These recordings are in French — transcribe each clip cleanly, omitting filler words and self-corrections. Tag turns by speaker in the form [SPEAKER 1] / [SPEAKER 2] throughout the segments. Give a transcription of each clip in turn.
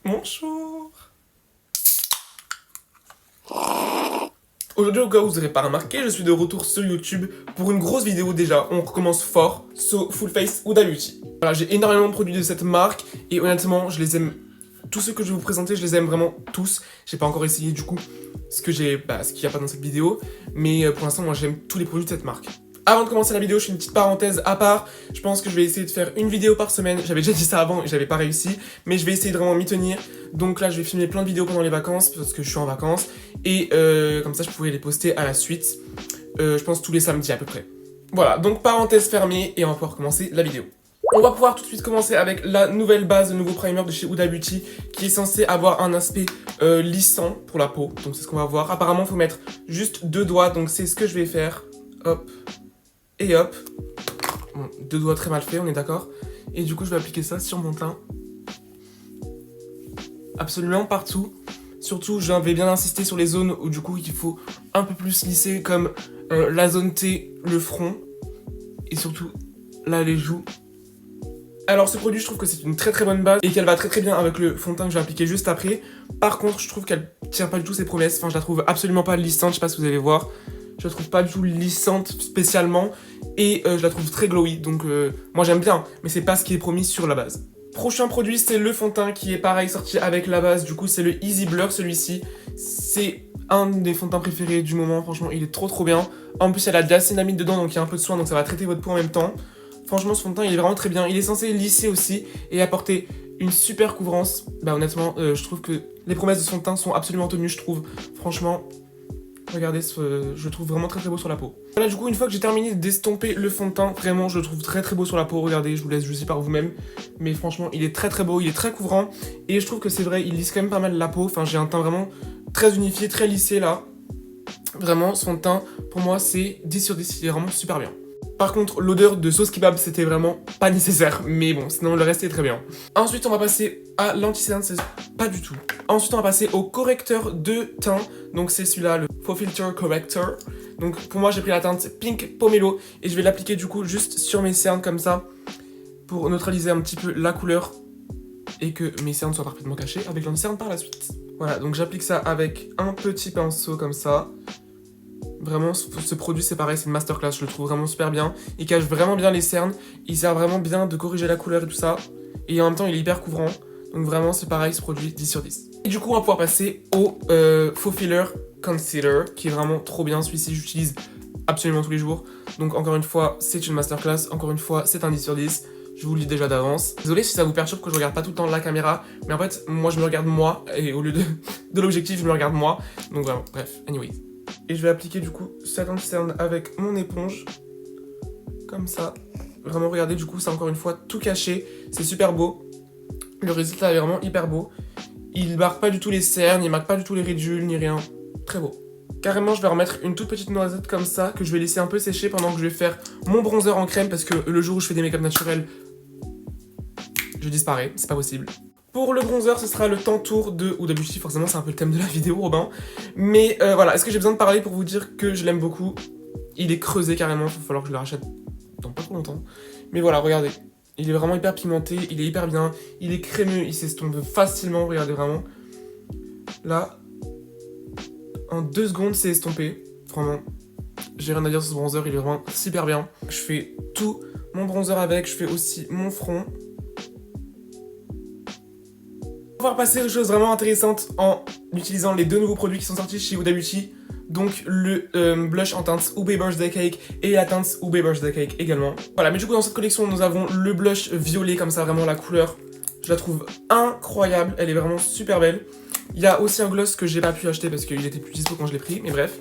[SPEAKER 1] Bonjour. Aujourd'hui, au cas où vous n'aurez pas remarqué, je suis de retour sur YouTube pour une grosse vidéo déjà. On recommence fort, So Full Face Huda Beauty. Voilà, j'ai énormément de produits de cette marque et honnêtement, je les aime. Tous ceux que je vais vous présenter, je les aime vraiment tous. J'ai pas encore essayé du coup ce qu'il n'y a pas dans cette vidéo, mais pour l'instant, moi j'aime tous les produits de cette marque. Avant de commencer la vidéo, je fais une petite parenthèse à part. Je pense que je vais essayer de faire une vidéo par semaine. J'avais déjà dit ça avant et j'avais pas réussi, mais je vais essayer de vraiment m'y tenir. Donc là, je vais filmer plein de vidéos pendant les vacances parce que je suis en vacances et comme ça, je pourrai les poster à la suite. Je pense tous les samedis à peu près. Voilà, donc parenthèse fermée et on va pouvoir commencer la vidéo. On va pouvoir tout de suite commencer avec la nouvelle base, le nouveau primer de chez Huda Beauty qui est censé avoir un aspect lissant pour la peau. Donc c'est ce qu'on va voir. Apparemment, il faut mettre juste 2 doigts, donc c'est ce que je vais faire. Hop. Et hop, bon, 2 doigts très mal faits, on est d'accord. Et du coup, je vais appliquer ça sur mon teint. Absolument partout. Surtout, je vais bien insister sur les zones où du coup, il faut un peu plus lisser, comme la zone T, le front. Et surtout, là, les joues. Alors, ce produit, je trouve que c'est une très très bonne base et qu'elle va très très bien avec le fond de teint que je vais appliquer juste après. Par contre, je trouve qu'elle tient pas du tout ses promesses. Enfin, je la trouve absolument pas lissante, je sais pas si vous allez voir. Je la trouve pas du tout lissante spécialement et je la trouve très glowy, donc moi j'aime bien, mais c'est pas ce qui est promis sur la base. Prochain produit, c'est le fond de teint qui est pareil sorti avec la base, du coup c'est le Easy Blur celui-ci. C'est un des fonds de teint préférés du moment, franchement il est trop bien. En plus il y a la diacénamide dedans, donc il y a un peu de soin, donc ça va traiter votre peau en même temps. Franchement ce fond de teint il est vraiment très bien, il est censé lisser aussi et apporter une super couvrance. Bah honnêtement je trouve que les promesses de ce fond de teint sont absolument tenues, je trouve, franchement. Regardez, je le trouve vraiment très beau sur la peau. Voilà, du coup, une fois que j'ai terminé d'estomper le fond de teint, vraiment, je le trouve très beau sur la peau. Regardez, je vous laisse juger par vous-même. Mais franchement, il est très beau, il est très couvrant. Et je trouve que c'est vrai, il lisse quand même pas mal la peau. Enfin, j'ai un teint vraiment très unifié, très lissé là. Vraiment, ce fond de teint, pour moi, c'est 10 sur 10. Il est vraiment super bien. Par contre, l'odeur de sauce kebab, c'était vraiment pas nécessaire. Mais bon, sinon, le reste est très bien. Ensuite, on va passer à l'anti-cerne, c'est pas du tout. Ensuite, on va passer au correcteur de teint. Donc, c'est celui-là, le Faux Filter Corrector. Donc, pour moi, j'ai pris la teinte Pink Pomelo. Et je vais l'appliquer, du coup, juste sur mes cernes, comme ça. Pour neutraliser un petit peu la couleur. Et que mes cernes soient parfaitement cachées avec l'anti-cerne par la suite. Voilà, donc j'applique ça avec un petit pinceau, comme ça. Vraiment, ce produit, c'est pareil, c'est une masterclass, je le trouve vraiment super bien. Il cache vraiment bien les cernes, il sert vraiment bien de corriger la couleur et tout ça. Et en même temps, il est hyper couvrant. Donc vraiment, c'est pareil, ce produit, 10 sur 10. Et du coup, on va pouvoir passer au Faux Filler Concealer, qui est vraiment trop bien. Celui-ci, j'utilise absolument tous les jours. Donc encore une fois, c'est une masterclass. Encore une fois, c'est un 10 sur 10. Je vous le dis déjà d'avance. Désolé si ça vous perturbe que je regarde pas tout le temps la caméra. Mais en fait, moi, je me regarde moi. Et au lieu de l'objectif, je me regarde moi. Donc vraiment, bref, anyways. Et je vais appliquer du coup cette anti-cerne avec mon éponge. Comme ça. Vraiment, regardez, du coup, c'est encore une fois tout caché. C'est super beau. Le résultat est vraiment hyper beau. Il marque pas du tout les cernes, il marque pas du tout les ridules, ni rien. Très beau. Carrément, je vais remettre une toute petite noisette comme ça, que je vais laisser un peu sécher pendant que je vais faire mon bronzer en crème, parce que le jour où je fais des make-up naturels, je disparais, c'est pas possible. Pour le bronzer, ce sera le Tantour de Huda Beauty, forcément c'est un peu le thème de la vidéo, Robin. Mais voilà, est-ce que j'ai besoin de parler pour vous dire que je l'aime beaucoup? Il est creusé carrément, il va falloir que je le rachète dans pas trop longtemps. Mais voilà, regardez, il est vraiment hyper pimenté, il est hyper bien, il est crémeux, il s'estompe facilement, regardez vraiment. Là, en 2 secondes c'est estompé, vraiment. J'ai rien à dire sur ce bronzer, il est vraiment super bien. Je fais tout mon bronzer avec, je fais aussi mon front. On va passer aux choses vraiment intéressantes en utilisant les 2 nouveaux produits qui sont sortis chez Huda Beauty. Donc le blush en teinte Ube Birthday Cake et la teinte Ube Birthday Cake également. Voilà, mais du coup dans cette collection nous avons le blush violet, comme ça, vraiment la couleur, je la trouve incroyable, elle est vraiment super belle. Il y a aussi un gloss que j'ai pas pu acheter parce qu'il était plus dispo quand je l'ai pris, mais bref.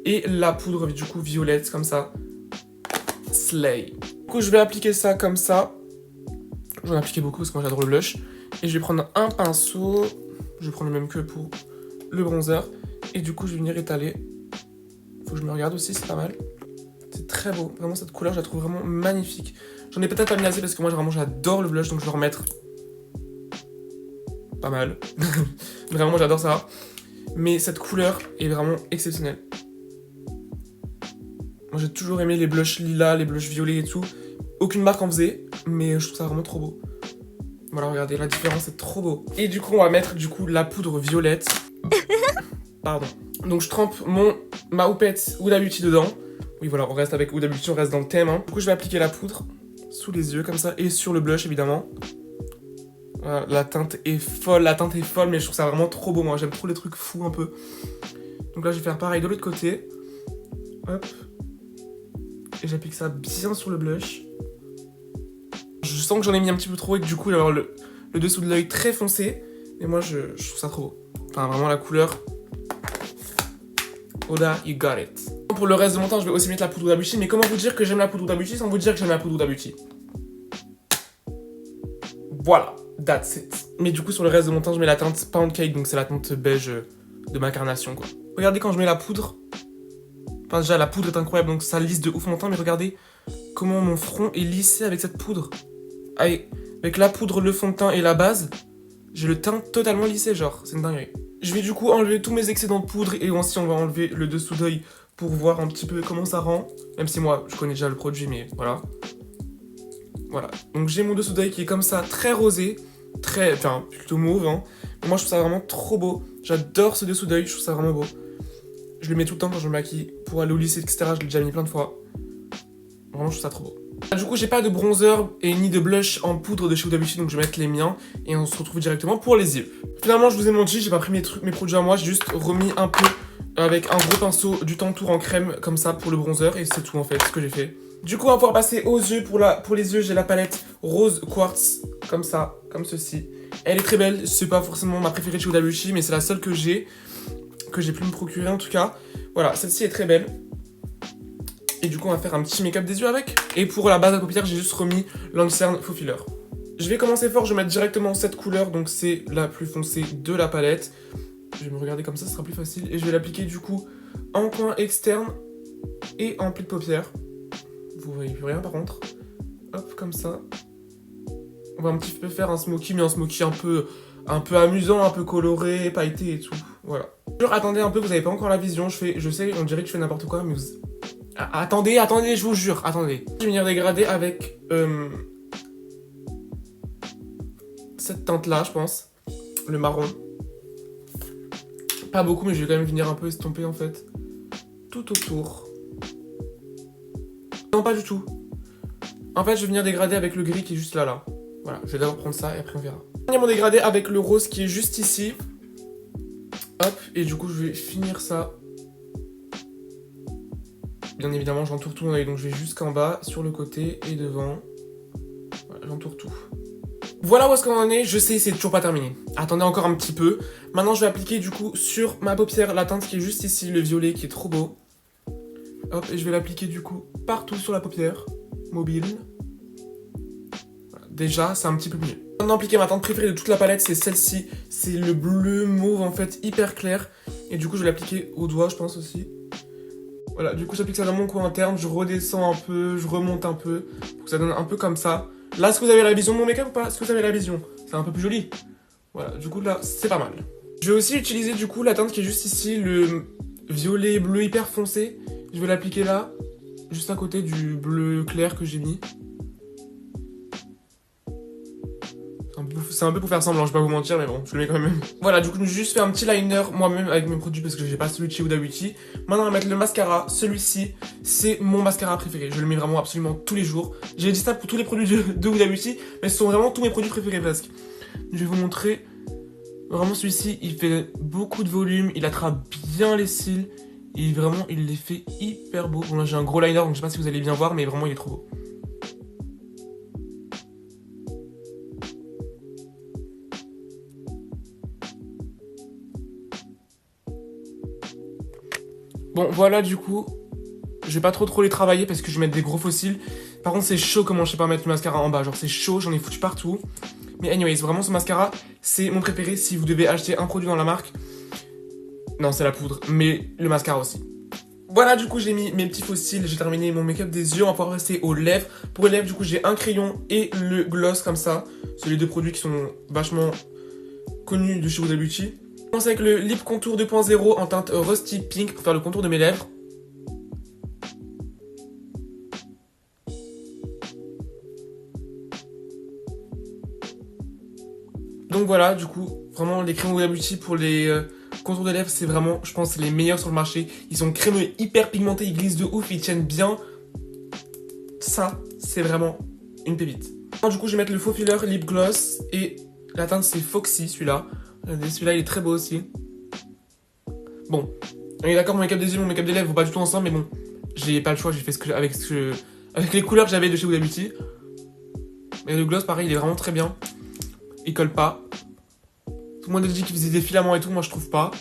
[SPEAKER 1] Et la poudre du coup violette comme ça. Slay. Du coup je vais appliquer ça comme ça. J'en ai appliqué beaucoup parce que moi j'adore le blush. Et je vais prendre un pinceau, je vais prendre le même que pour le bronzer. Et du coup je vais venir étaler. Faut que je me regarde aussi, c'est pas mal. C'est très beau, vraiment cette couleur je la trouve vraiment magnifique. J'en ai peut-être pas mis assez parce que moi vraiment j'adore le blush, donc je vais en remettre pas mal. Vraiment moi j'adore ça. Mais cette couleur est vraiment exceptionnelle. Moi j'ai toujours aimé les blushs lilas, les blushs violets et tout. Aucune marque en faisait, mais je trouve ça vraiment trop beau. Voilà, regardez, la différence, c'est trop beau. Et du coup, on va mettre du coup la poudre violette. Pardon. Donc je trempe ma houppette Huda Beauty dedans. Oui, voilà, on reste avec Huda Beauty, on reste dans le thème. Hein. Du coup, je vais appliquer la poudre sous les yeux, comme ça, et sur le blush, évidemment. Voilà, la teinte est folle, mais je trouve ça vraiment trop beau, moi. J'aime trop les trucs fous, un peu. Donc là, je vais faire pareil de l'autre côté. Hop. Et j'applique ça bien sur le blush. Je sens que j'en ai mis un petit peu trop et que du coup, il va y avoir le dessous de l'œil très foncé. Et moi, je trouve ça trop beau. Enfin, vraiment, la couleur. Huda, you got it. Pour le reste de mon temps, je vais aussi mettre la poudre Huda Beauty. Mais comment vous dire que j'aime la poudre Huda Beauty sans vous dire que j'aime la poudre Huda Beauty? Voilà, that's it. Mais du coup, sur le reste de mon temps, je mets la teinte Pound Cake. Donc, c'est la teinte beige de ma carnation, quoi. Regardez quand je mets la poudre. Enfin, déjà, la poudre est incroyable. Donc, ça lisse de ouf mon teint. Mais regardez comment mon front est lissé avec cette poudre. Allez, avec la poudre, le fond de teint et la base, j'ai le teint totalement lissé, genre, c'est une dinguerie. Je vais du coup enlever tous mes excédents de poudre et aussi on va enlever le dessous d'œil pour voir un petit peu comment ça rend. Même si moi, je connais déjà le produit, mais voilà. Voilà, donc j'ai mon dessous d'œil qui est comme ça, très rosé, enfin, plutôt mauve, hein. Mais moi, je trouve ça vraiment trop beau. J'adore ce dessous d'œil, je trouve ça vraiment beau. Je le mets tout le temps quand je me maquille pour aller au lycée, etc. Je l'ai déjà mis plein de fois. Vraiment, je trouve ça trop beau. Du coup, j'ai pas de bronzer et ni de blush en poudre de chez Huda Beauty, donc je vais mettre les miens et on se retrouve directement pour les yeux. Finalement, je vous ai menti, j'ai pas pris mes produits à moi, j'ai juste remis un peu avec un gros pinceau du Tantour en crème comme ça pour le bronzer et c'est tout en fait ce que j'ai fait. Du coup, on va pouvoir passer aux yeux. Pour les yeux, j'ai la palette rose quartz comme ça, comme ceci. Elle est très belle, c'est pas forcément ma préférée de chez Huda Beauty, mais c'est la seule que j'ai pu me procurer en tout cas. Voilà, celle-ci est très belle. Et du coup, on va faire un petit make-up des yeux avec. Et pour la base à paupières, j'ai juste remis Lancerne Faux Filler. Je vais commencer fort, je vais mettre directement cette couleur. Donc, c'est la plus foncée de la palette. Je vais me regarder comme ça, ce sera plus facile. Et je vais l'appliquer du coup en coin externe et en pli de paupières. Vous voyez plus rien par contre. Hop, comme ça. On va un petit peu faire un smoky, mais un smoky un peu amusant, un peu coloré, pailleté et tout. Voilà. Attendez un peu, vous n'avez pas encore la vision. Je sais, on dirait que je fais n'importe quoi, mais vous... Attendez, je vous jure, attendez. Je vais venir dégrader avec cette teinte-là, je pense. Le marron. Pas beaucoup, mais je vais quand même venir un peu estomper, en fait. Tout autour. Non, pas du tout. En fait, je vais venir dégrader avec le gris qui est juste là. Voilà, je vais d'abord prendre ça et après on verra. Je vais mon dégradé avec le rose qui est juste ici. Hop, et du coup, je vais finir ça. Bien évidemment, j'entoure tout mon œil, donc je vais jusqu'en bas, sur le côté et devant. Voilà, j'entoure tout. Voilà où est-ce qu'on en est, je sais, c'est toujours pas terminé. Attendez encore un petit peu. Maintenant, je vais appliquer du coup sur ma paupière la teinte qui est juste ici, le violet qui est trop beau. Hop, et je vais l'appliquer du coup partout sur la paupière, mobile. Voilà, déjà, c'est un petit peu mieux. Maintenant, appliquer ma teinte préférée de toute la palette, c'est celle-ci. C'est le bleu mauve en fait, hyper clair. Et du coup, je vais l'appliquer au doigt, je pense aussi. Voilà, du coup j'applique ça dans mon coin interne, je redescends un peu, je remonte un peu, pour que ça donne un peu comme ça. Là, est-ce que vous avez la vision de mon make-up ou pas? Est-ce que vous avez la vision? C'est un peu plus joli. Voilà, du coup là, c'est pas mal. Je vais aussi utiliser du coup la teinte qui est juste ici, le violet bleu hyper foncé. Je vais l'appliquer là, juste à côté du bleu clair que j'ai mis. C'est un peu pour faire semblant, je vais pas vous mentir, mais bon, je le mets quand même. Voilà, du coup, j'ai juste fait un petit liner moi-même avec mes produits parce que j'ai pas celui de chez Huda Beauty. Maintenant, on va mettre le mascara. Celui-ci, c'est mon mascara préféré. Je le mets vraiment absolument tous les jours. J'ai dit ça pour tous les produits de Huda Beauty, mais ce sont vraiment tous mes produits préférés presque. Je vais vous montrer. Vraiment, celui-ci, il fait beaucoup de volume, il attrape bien les cils. Et vraiment, il les fait hyper beau. Bon, là, j'ai un gros liner, donc je sais pas si vous allez bien voir, mais vraiment, il est trop beau. Bon, voilà, du coup, je vais pas trop les travailler parce que je vais mettre des gros fossiles. Par contre, c'est chaud comment je sais pas mettre le mascara en bas. Genre, c'est chaud, j'en ai foutu partout. Mais anyways, vraiment, ce mascara, c'est mon préféré si vous devez acheter un produit dans la marque. Non, c'est la poudre, mais le mascara aussi. Voilà, du coup, j'ai mis mes petits fossiles, j'ai terminé mon make-up des yeux. On va pouvoir passer aux lèvres. Pour les lèvres, du coup, j'ai un crayon et le gloss comme ça. C'est les deux produits qui sont vachement connus de chez Huda Beauty. Je commence avec le Lip Contour 2.0 en teinte Rusty Pink pour faire le contour de mes lèvres. Donc voilà, du coup, vraiment les crayons Huda Beauty pour les contours de lèvres, c'est vraiment, je pense, les meilleurs sur le marché. Ils sont crémeux, hyper pigmentés, ils glissent de ouf, ils tiennent bien. Ça, c'est vraiment une pépite. Du coup, je vais mettre le faux filler lip gloss et la teinte c'est Foxy, celui-là. Celui-là, il est très beau aussi. Bon, on est d'accord, mon make-up des yeux, mon make-up des lèvres vont pas du tout ensemble, mais bon, j'ai pas le choix, j'ai fait avec les couleurs que j'avais de chez Huda Beauty. Et le gloss, pareil, il est vraiment très bien. Il colle pas. Tout le monde a dit qu'il faisait des filaments et tout, moi je trouve pas.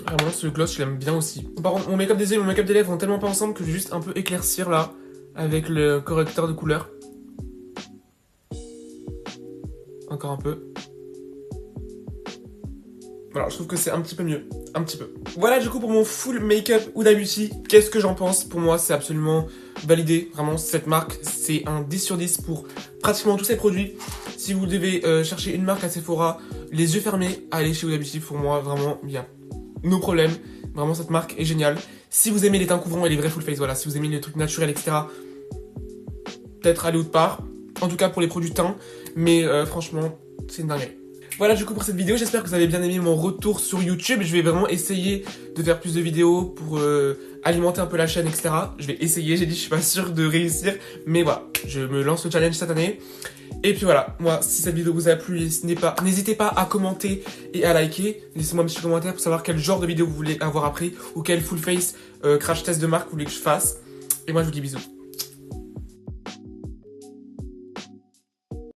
[SPEAKER 1] Vraiment, ce gloss, je l'aime bien aussi. Par contre, mon make-up des yeux et mon make-up des lèvres vont tellement pas ensemble que je vais juste un peu éclaircir là, avec le correcteur de couleur. Encore un peu. Voilà, je trouve que c'est un petit peu mieux. Un petit peu. Voilà du coup pour mon full make-up Huda Beauty. Qu'est-ce que j'en pense? Pour moi, c'est absolument validé. Vraiment, cette marque, c'est un 10 sur 10 pour pratiquement tous ses produits. Si vous devez chercher une marque à Sephora, les yeux fermés, allez chez Huda Beauty. Pour moi, vraiment bien. No problème. Vraiment, cette marque est géniale. Si vous aimez les teints couvrants et les vrais full face, voilà, si vous aimez les trucs naturels, etc., peut-être aller autre part. En tout cas pour les produits teints. Mais franchement, c'est une dinguerie. Voilà du coup pour cette vidéo, j'espère que vous avez bien aimé mon retour sur YouTube. Je vais vraiment essayer de faire plus de vidéos pour alimenter un peu la chaîne, etc. Je vais essayer, j'ai dit je suis pas sûr de réussir. Mais voilà, je me lance le challenge cette année. Et puis voilà, moi si cette vidéo vous a plu, n'hésitez pas à commenter et à liker. Laissez-moi un petit commentaire pour savoir quel genre de vidéo vous voulez avoir après. Ou quel full face crash test de marque vous voulez que je fasse. Et moi je vous dis bisous.